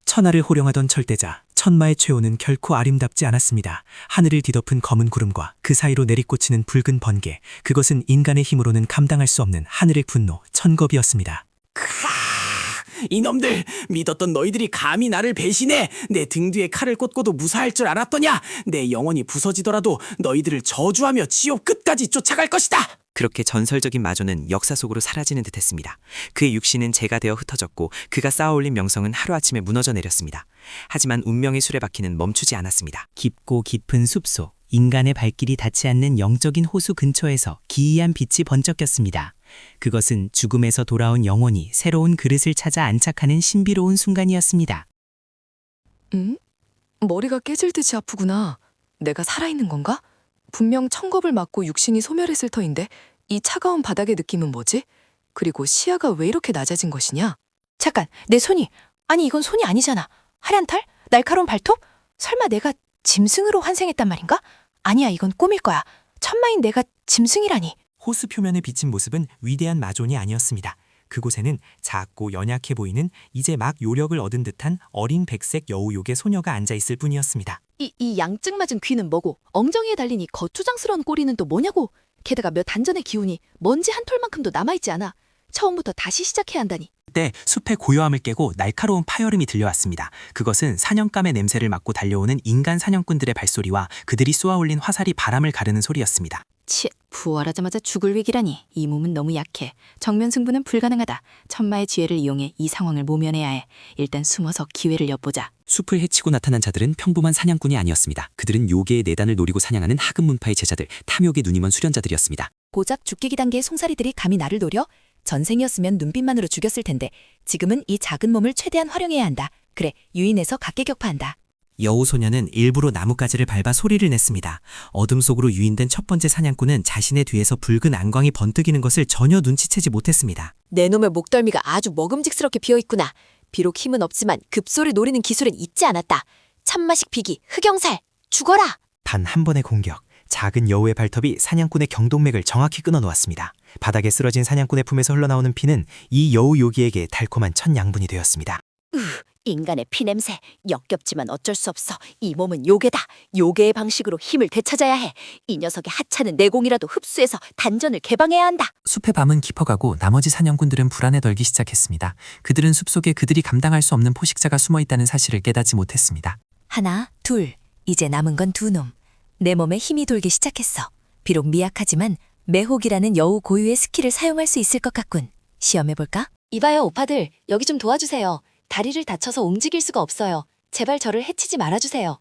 천하를 호령하던 철대자 천마의 최후는 결코 아름답지 않았습니다. 하늘을 뒤덮은 검은 구름과 그 사이로 내리꽂히는 붉은 번개, 그것은 인간의 힘으로는 감당할 수 없는 하늘의 분노, 천겁이었습니다. 이놈들, 믿었던 너희들이 감히 나를 배신해. 내 등 뒤에 칼을 꽂고도 무사할 줄 알았더냐. 내 영혼이 부서지더라도 너희들을 저주하며 지옥 끝까지 쫓아갈 것이다. 그렇게 전설적인 마조는 역사 속으로 사라지는 듯했습니다. 그의 육신은 재가 되어 흩어졌고 그가 쌓아올린 명성은 하루아침에 무너져 내렸습니다. 하지만 운명의 수레바퀴는 멈추지 않았습니다. 깊고 깊은 숲속, 인간의 발길이 닿지 않는 영적인 호수 근처에서 기이한 빛이 번쩍였습니다. 그것은 죽음에서 돌아온 영혼이 새로운 그릇을 찾아 안착하는 신비로운 순간이었습니다. 머리가 깨질 듯이 아프구나. 내가 살아있는 건가? 분명 천겁을 맞고 육신이 소멸했을 터인데 이 차가운 바닥의 느낌은 뭐지? 그리고 시야가 왜 이렇게 낮아진 것이냐? 잠깐, 내 손이. 아니, 이건 손이 아니잖아. 하얀 털? 날카로운 발톱? 설마 내가 짐승으로 환생했단 말인가? 아니야, 이건 꿈일 거야. 천마인 내가 짐승이라니. 호수 표면에 비친 모습은 위대한 마존이 아니었습니다. 그곳에는 작고 연약해 보이는 이제 막 요력을 얻은 듯한 어린 백색 여우욕의 소녀가 앉아있을 뿐이었습니다. 이 양증 맞은 귀는 뭐고, 엉덩이에 달린 이 거추장스러운 꼬리는 또 뭐냐고. 게다가 몇 단 전의 기운이 먼지 한 톨만큼도 남아있지 않아. 처음부터 다시 시작해야 한다니. 그때 숲의 고요함을 깨고 날카로운 파열음이 들려왔습니다. 그것은 사냥감의 냄새를 맡고 달려오는 인간 사냥꾼들의 발소리와 그들이 쏘아올린 화살이 바람을 가르는 소리였습니다. 부활하자마자 죽을 위기라니. 이 몸은 너무 약해. 정면 승부는 불가능하다. 천마의 지혜를 이용해 이 상황을 모면해야 해. 일단 숨어서 기회를 엿보자. 숲을 헤치고 나타난 자들은 평범한 사냥꾼이 아니었습니다. 그들은 요괴의 내단을 노리고 사냥하는 하급문파의 제자들, 탐욕의 눈이 먼 수련자들이었습니다. 고작 죽기기 단계의 송사리들이 감히 나를 노려? 전생이었으면 눈빛만으로 죽였을 텐데 지금은 이 작은 몸을 최대한 활용해야 한다. 그래, 유인해서 각계격파한다. 여우 소녀는 일부러 나뭇가지를 밟아 소리를 냈습니다. 어둠 속으로 유인된 첫 번째 사냥꾼은 자신의 뒤에서 붉은 안광이 번뜩이는 것을 전혀 눈치채지 못했습니다. 내 놈의 목덜미가 아주 먹음직스럽게 비어있구나. 비록 힘은 없지만 급소를 노리는 기술은 잊지 않았다. 참마식 비기, 흑영살, 죽어라! 단 한 번의 공격, 작은 여우의 발톱이 사냥꾼의 경동맥을 정확히 끊어놓았습니다. 바닥에 쓰러진 사냥꾼의 품에서 흘러나오는 피는 이 여우 요기에게 달콤한 첫 양분이 되었습니다. 인간의 피냄새, 역겹지만 어쩔 수 없어. 이 몸은 요괴다. 요괴의 방식으로 힘을 되찾아야 해. 이 녀석의 하찮은 내공이라도 흡수해서 단전을 개방해야 한다. 숲의 밤은 깊어가고 나머지 사냥꾼들은 불안에 덜기 시작했습니다. 그들은 숲속에 그들이 감당할 수 없는 포식자가 숨어있다는 사실을 깨닫지 못했습니다. 하나, 둘, 이제 남은 건 두 놈. 내 몸에 힘이 돌기 시작했어. 비록 미약하지만 매혹이라는 여우 고유의 스킬을 사용할 수 있을 것 같군. 시험해볼까? 이봐요, 오빠들. 여기 좀 도와주세요. 다리를 다쳐서 움직일 수가 없어요. 제발 저를 해치지 말아주세요.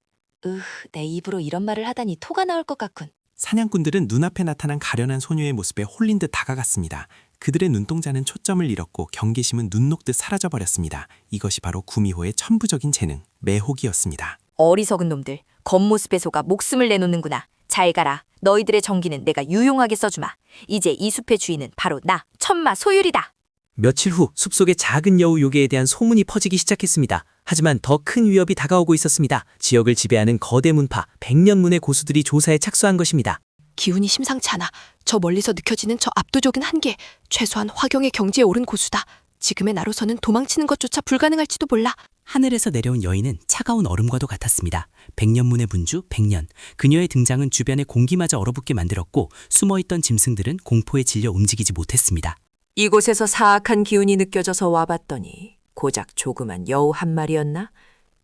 내 입으로 이런 말을 하다니 토가 나올 것 같군. 사냥꾼들은 눈앞에 나타난 가련한 소녀의 모습에 홀린 듯 다가갔습니다. 그들의 눈동자는 초점을 잃었고 경계심은 눈 녹듯 사라져버렸습니다. 이것이 바로 구미호의 천부적인 재능, 매혹이었습니다. 어리석은 놈들. 겉모습에 속아 목숨을 내놓는구나. 잘 가라. 너희들의 정기는 내가 유용하게 써주마. 이제 이 숲의 주인은 바로 나, 천마 소율이다. 며칠 후 숲속의 작은 여우 요괴에 대한 소문이 퍼지기 시작했습니다. 하지만 더 큰 위협이 다가오고 있었습니다. 지역을 지배하는 거대 문파, 백년문의 고수들이 조사에 착수한 것입니다. 기운이 심상치 않아. 저 멀리서 느껴지는 저 압도적인 한계. 최소한 화경의 경지에 오른 고수다. 지금의 나로서는 도망치는 것조차 불가능할지도 몰라. 하늘에서 내려온 여인은 차가운 얼음과도 같았습니다. 백년문의 문주 백년. 그녀의 등장은 주변의 공기마저 얼어붙게 만들었고 숨어있던 짐승들은 공포에 질려 움직이지 못했습니다. 이곳에서 사악한 기운이 느껴져서 와봤더니 고작 조그만 여우 한 마리였나?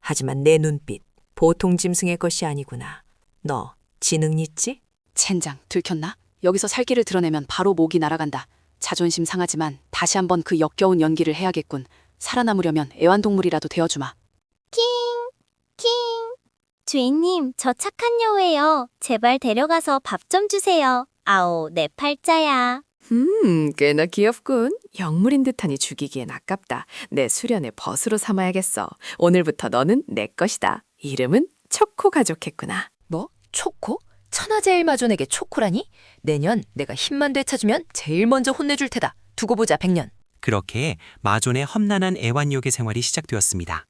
하지만 내 눈빛, 보통 짐승의 것이 아니구나. 너 지능 있지? 젠장, 들켰나? 여기서 살기를 드러내면 바로 목이 날아간다. 자존심 상하지만 다시 한번 그 역겨운 연기를 해야겠군. 살아남으려면 애완동물이라도 되어주마. 킹! 주인님, 저 착한 여우예요. 제발 데려가서 밥 좀 주세요. 아오, 내 팔자야. 꽤나 귀엽군. 영물인 듯하니 죽이기엔 아깝다. 내 수련의 벗으로 삼아야겠어. 오늘부터 너는 내 것이다. 이름은 초코 가족했구나. 뭐? 초코? 천하제일 마존에게 초코라니? 내년 내가 힘만 되찾으면 제일 먼저 혼내줄 테다. 두고 보자, 백년. 그렇게 마존의 험난한 애완요괴 생활이 시작되었습니다.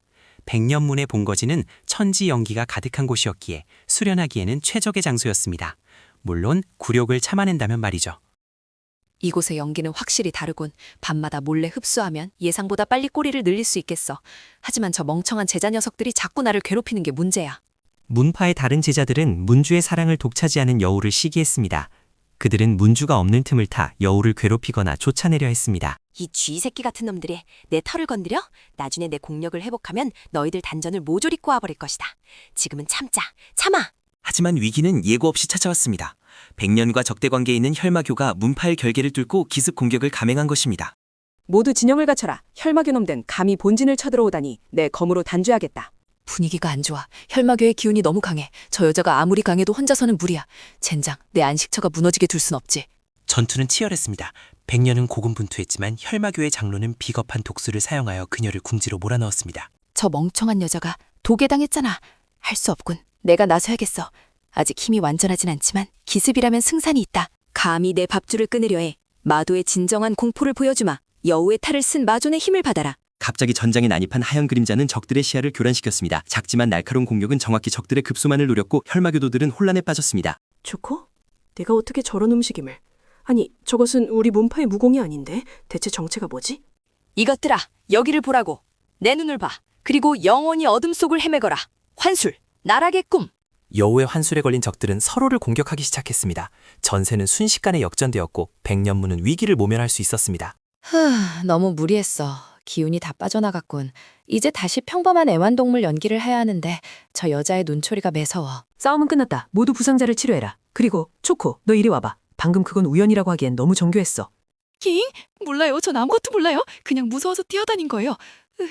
백년문의 본거지는 천지 연기가 가득한 곳이었기에 수련하기에는 최적의 장소였습니다. 물론 굴욕을 참아낸다면 말이죠. 이곳의 연기는 확실히 다르군. 밤마다 몰래 흡수하면 예상보다 빨리 꼬리를 늘릴 수 있겠어. 하지만 저 멍청한 제자 녀석들이 자꾸 나를 괴롭히는 게 문제야. 문파의 다른 제자들은 문주의 사랑을 독차지하는 여우를 시기했습니다. 그들은 문주가 없는 틈을 타 여우를 괴롭히거나 쫓아내려 했습니다. 이 쥐새끼 같은 놈들이 내 털을 건드려? 나중에 내 공력을 회복하면 너희들 단전을 모조리 꼬아버릴 것이다. 지금은 참자. 참아! 하지만 위기는 예고 없이 찾아왔습니다. 백년과 적대 관계에 있는 혈마교가 문파의 결계를 뚫고 기습 공격을 감행한 것입니다. 모두 진영을 갖춰라. 혈마교놈된 감히 본진을 쳐들어오다니 내 검으로 단죄하겠다. 분위기가 안 좋아. 혈마교의 기운이 너무 강해. 저 여자가 아무리 강해도 혼자서는 무리야. 젠장, 내 안식처가 무너지게 둘 순 없지. 전투는 치열했습니다. 백년은 고군분투했지만 혈마교의 장로는 비겁한 독수를 사용하여 그녀를 궁지로 몰아넣었습니다. 저 멍청한 여자가 도개당했잖아. 할 수 없군. 내가 나서야겠어. 아직 힘이 완전하진 않지만 기습이라면 승산이 있다. 감히 내 밥줄을 끊으려 해. 마도의 진정한 공포를 보여주마. 여우의 탈을 쓴 마존의 힘을 받아라. 갑자기 전장에 난입한 하얀 그림자는 적들의 시야를 교란시켰습니다. 작지만 날카로운 공격은 정확히 적들의 급소만을 노렸고 혈마교도들은 혼란에 빠졌습니다. 초코? 내가 어떻게 저런 음식임을? 아니, 저것은 우리 문파의 무공이 아닌데 대체 정체가 뭐지? 이것들아, 여기를 보라고. 내 눈을 봐. 그리고 영원히 어둠 속을 헤매거라. 환술, 나락의 꿈. 여우의 환술에 걸린 적들은 서로를 공격하기 시작했습니다. 전세는 순식간에 역전되었고 백년문은 위기를 모면할 수 있었습니다. 너무 무리했어. 기운이 다 빠져나갔군. 이제 다시 평범한 애완동물 연기를 해야 하는데 저 여자의 눈초리가 매서워. 싸움은 끝났다. 모두 부상자를 치료해라. 그리고 초코, 너 이리 와봐. 방금 그건 우연이라고 하기엔 너무 정교했어. 킹? 몰라요. 전 아무것도 몰라요. 그냥 무서워서 뛰어다닌 거예요.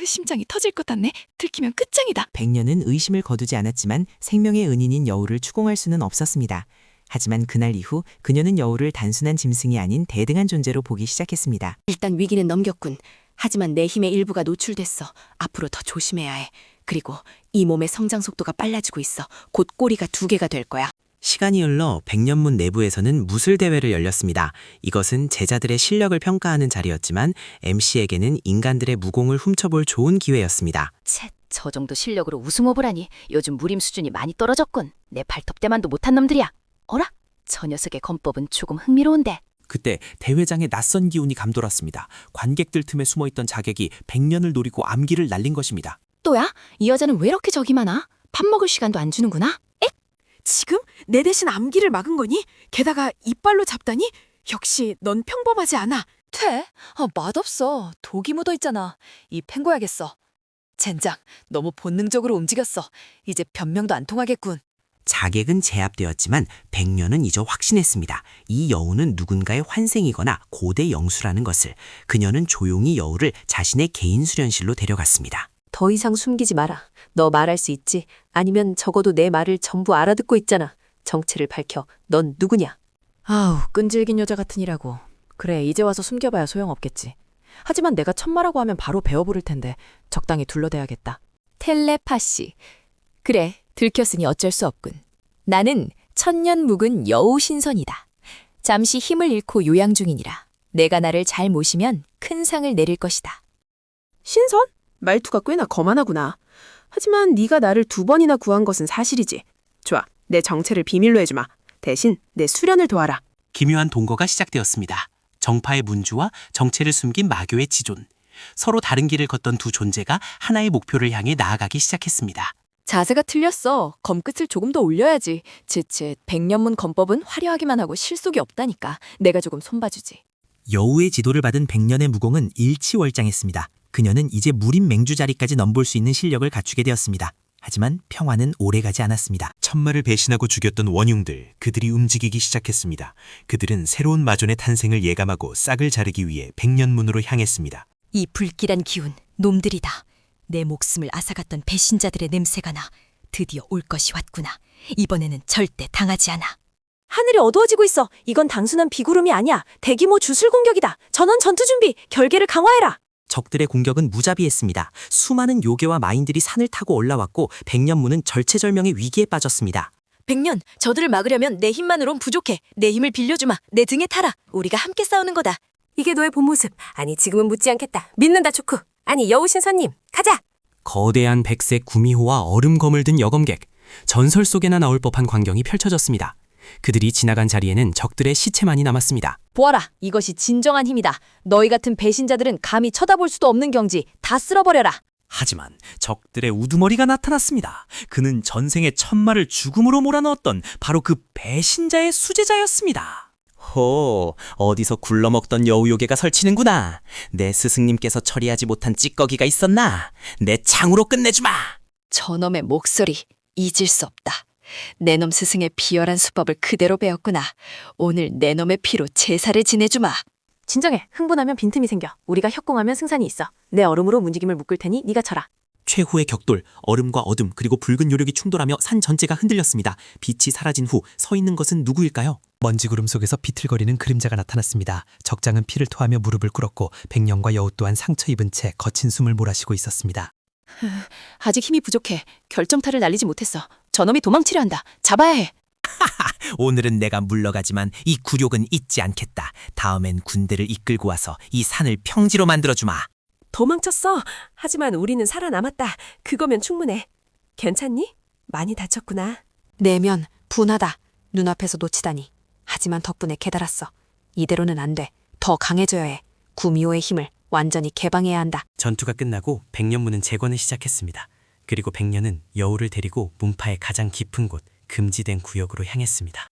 심장이 터질 것 같네. 들키면 끝장이다. 백년은 의심을 거두지 않았지만 생명의 은인인 여우를 추궁할 수는 없었습니다. 하지만 그날 이후 그녀는 여우를 단순한 짐승이 아닌 대등한 존재로 보기 시작했습니다. 일단 위기는 넘겼군. 하지만 내 힘의 일부가 노출됐어. 앞으로 더 조심해야 해. 그리고 이 몸의 성장 속도가 빨라지고 있어. 곧 꼬리가 2개가 될 거야. 시간이 흘러 백년문 내부에서는 무술대회를 열렸습니다. 이것은 제자들의 실력을 평가하는 자리였지만 MC에게는 인간들의 무공을 훔쳐볼 좋은 기회였습니다. 쳇, 저 정도 실력으로 우승업을 하니 요즘 무림 수준이 많이 떨어졌군. 내 발톱대만도 못한 놈들이야. 어라? 저 녀석의 검법은 조금 흥미로운데. 그때 대회장에 낯선 기운이 감돌았습니다. 관객들 틈에 숨어있던 자객이 백년을 노리고 암기를 날린 것입니다. 또야? 이 여자는 왜 이렇게 적이 많아? 밥 먹을 시간도 안 주는구나? 지금 내 대신 암기를 막은 거니? 게다가 이빨로 잡다니? 역시 넌 평범하지 않아. 퇴? 맛없어. 독이 묻어있잖아. 입 헹궈야겠어. 젠장, 너무 본능적으로 움직였어. 이제 변명도 안 통하겠군. 자객은 제압되었지만 백년은 이제 확신했습니다. 이 여우는 누군가의 환생이거나 고대 영수라는 것을. 그녀는 조용히 여우를 자신의 개인 수련실로 데려갔습니다. 더 이상 숨기지 마라. 너 말할 수 있지? 아니면 적어도 내 말을 전부 알아듣고 있잖아. 정체를 밝혀. 넌 누구냐? 아우, 끈질긴 여자 같으니라고. 그래, 이제 와서 숨겨봐야 소용없겠지. 하지만 내가 천마라고 하면 바로 배워버릴 텐데 적당히 둘러대야겠다. 텔레파시. 그래, 들켰으니 어쩔 수 없군. 나는 천년 묵은 여우 신선이다. 잠시 힘을 잃고 요양 중이니라. 내가 나를 잘 모시면 큰 상을 내릴 것이다. 신선? 말투가 꽤나 거만하구나. 하지만 네가 나를 2번이나 구한 것은 사실이지. 좋아, 내 정체를 비밀로 해주마. 대신 내 수련을 도와라. 기묘한 동거가 시작되었습니다. 정파의 문주와 정체를 숨긴 마교의 지존. 서로 다른 길을 걷던 두 존재가 하나의 목표를 향해 나아가기 시작했습니다. 자세가 틀렸어. 검끝을 조금 더 올려야지. 쯧쯧, 백년문 검법은 화려하기만 하고 실속이 없다니까. 내가 조금 손봐주지. 여우의 지도를 받은 백년의 무공은 일치월장했습니다. 그녀는 이제 무림 맹주 자리까지 넘볼 수 있는 실력을 갖추게 되었습니다. 하지만 평화는 오래가지 않았습니다. 천마를 배신하고 죽였던 원흉들, 그들이 움직이기 시작했습니다. 그들은 새로운 마존의 탄생을 예감하고 싹을 자르기 위해 백년문으로 향했습니다. 이 불길한 기운, 놈들이다. 내 목숨을 앗아갔던 배신자들의 냄새가 나. 드디어 올 것이 왔구나. 이번에는 절대 당하지 않아. 하늘이 어두워지고 있어. 이건 단순한 비구름이 아니야. 대규모 주술 공격이다. 전원 전투 준비. 결계를 강화해라. 적들의 공격은 무자비했습니다. 수많은 요괴와 마인들이 산을 타고 올라왔고 백년문은 절체절명의 위기에 빠졌습니다. 백년, 저들을 막으려면 내 힘만으론 부족해. 내 힘을 빌려주마. 내 등에 타라. 우리가 함께 싸우는 거다. 이게 너의 본 모습. 아니, 지금은 묻지 않겠다. 믿는다, 초크. 아니, 여우신선님, 가자! 거대한 백색 구미호와 얼음검을 든 여검객. 전설 속에나 나올 법한 광경이 펼쳐졌습니다. 그들이 지나간 자리에는 적들의 시체만이 남았습니다. 보아라, 이것이 진정한 힘이다. 너희 같은 배신자들은 감히 쳐다볼 수도 없는 경지 다 쓸어버려라. 하지만 적들의 우두머리가 나타났습니다. 그는 전생에 천마를 죽음으로 몰아넣었던 바로 그 배신자의 수제자였습니다. 호, 어디서 굴러먹던 여우요괴가 설치는구나. 내 스승님께서 처리하지 못한 찌꺼기가 있었나? 내 창으로 끝내주마. 저놈의 목소리 잊을 수 없다. 내놈 스승의 비열한 수법을 그대로 배웠구나. 오늘 내놈의 피로 제사를 지내주마. 진정해. 흥분하면 빈틈이 생겨. 우리가 협공하면 승산이 있어. 내 얼음으로 문지김을 묶을 테니 네가 쳐라. 최후의 격돌, 얼음과 어둠 그리고 붉은 요력이 충돌하며 산 전체가 흔들렸습니다. 빛이 사라진 후 서 있는 것은 누구일까요? 먼지 구름 속에서 비틀거리는 그림자가 나타났습니다. 적장은 피를 토하며 무릎을 꿇었고 백령과 여우 또한 상처 입은 채 거친 숨을 몰아쉬고 있었습니다. 아직 힘이 부족해. 결정타를 날리지 못했어. 저놈이 도망치려 한다. 잡아야 해. 오늘은 내가 물러가지만 이 굴욕은 잊지 않겠다. 다음엔 군대를 이끌고 와서 이 산을 평지로 만들어주마. 도망쳤어. 하지만 우리는 살아남았다. 그거면 충분해. 괜찮니? 많이 다쳤구나. 내면 분하다. 눈앞에서 놓치다니. 하지만 덕분에 깨달았어. 이대로는 안 돼. 더 강해져야 해. 구미호의 힘을 완전히 개방해야 한다. 전투가 끝나고 백년문은 재건을 시작했습니다. 그리고 백년은 여우를 데리고 문파의 가장 깊은 곳, 금지된 구역으로 향했습니다.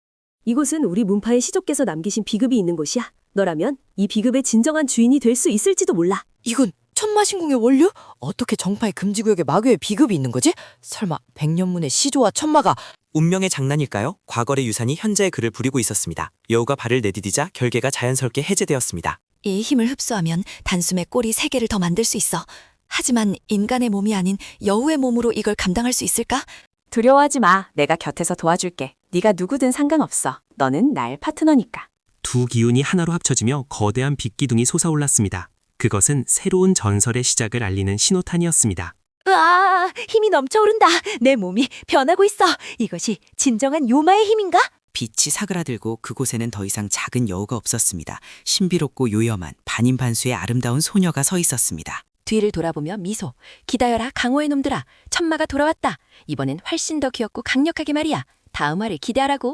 이곳은 우리 문파의 시족께서 남기신 비급이 있는 곳이야. 너라면 이 비급의 진정한 주인이 될 수 있을지도 몰라. 이건 천마신궁의 원료? 어떻게 정파의 금지구역에 마교의 비급이 있는 거지? 설마 백년문의 시조와 천마가 운명의 장난일까요? 과거의 유산이 현재의 그를 부리고 있었습니다. 여우가 발을 내디디자 결계가 자연스럽게 해제되었습니다. 이 힘을 흡수하면 단숨에 꼬리 3개를 더 만들 수 있어. 하지만 인간의 몸이 아닌 여우의 몸으로 이걸 감당할 수 있을까? 두려워하지 마. 내가 곁에서 도와줄게. 네가 누구든 상관없어. 너는 나의 파트너니까. 두 기운이 하나로 합쳐지며 거대한 빛기둥이 솟아올랐습니다. 그것은 새로운 전설의 시작을 알리는 신호탄이었습니다. 으아, 힘이 넘쳐오른다. 내 몸이 변하고 있어. 이것이 진정한 요마의 힘인가? 빛이 사그라들고 그곳에는 더 이상 작은 여우가 없었습니다. 신비롭고 요염한 반인반수의 아름다운 소녀가 서 있었습니다. 뒤를 돌아보며 미소. 기다려라 강호의 놈들아. 천마가 돌아왔다. 이번엔 훨씬 더 귀엽고 강력하게 말이야. 다음 화를 기대하라고.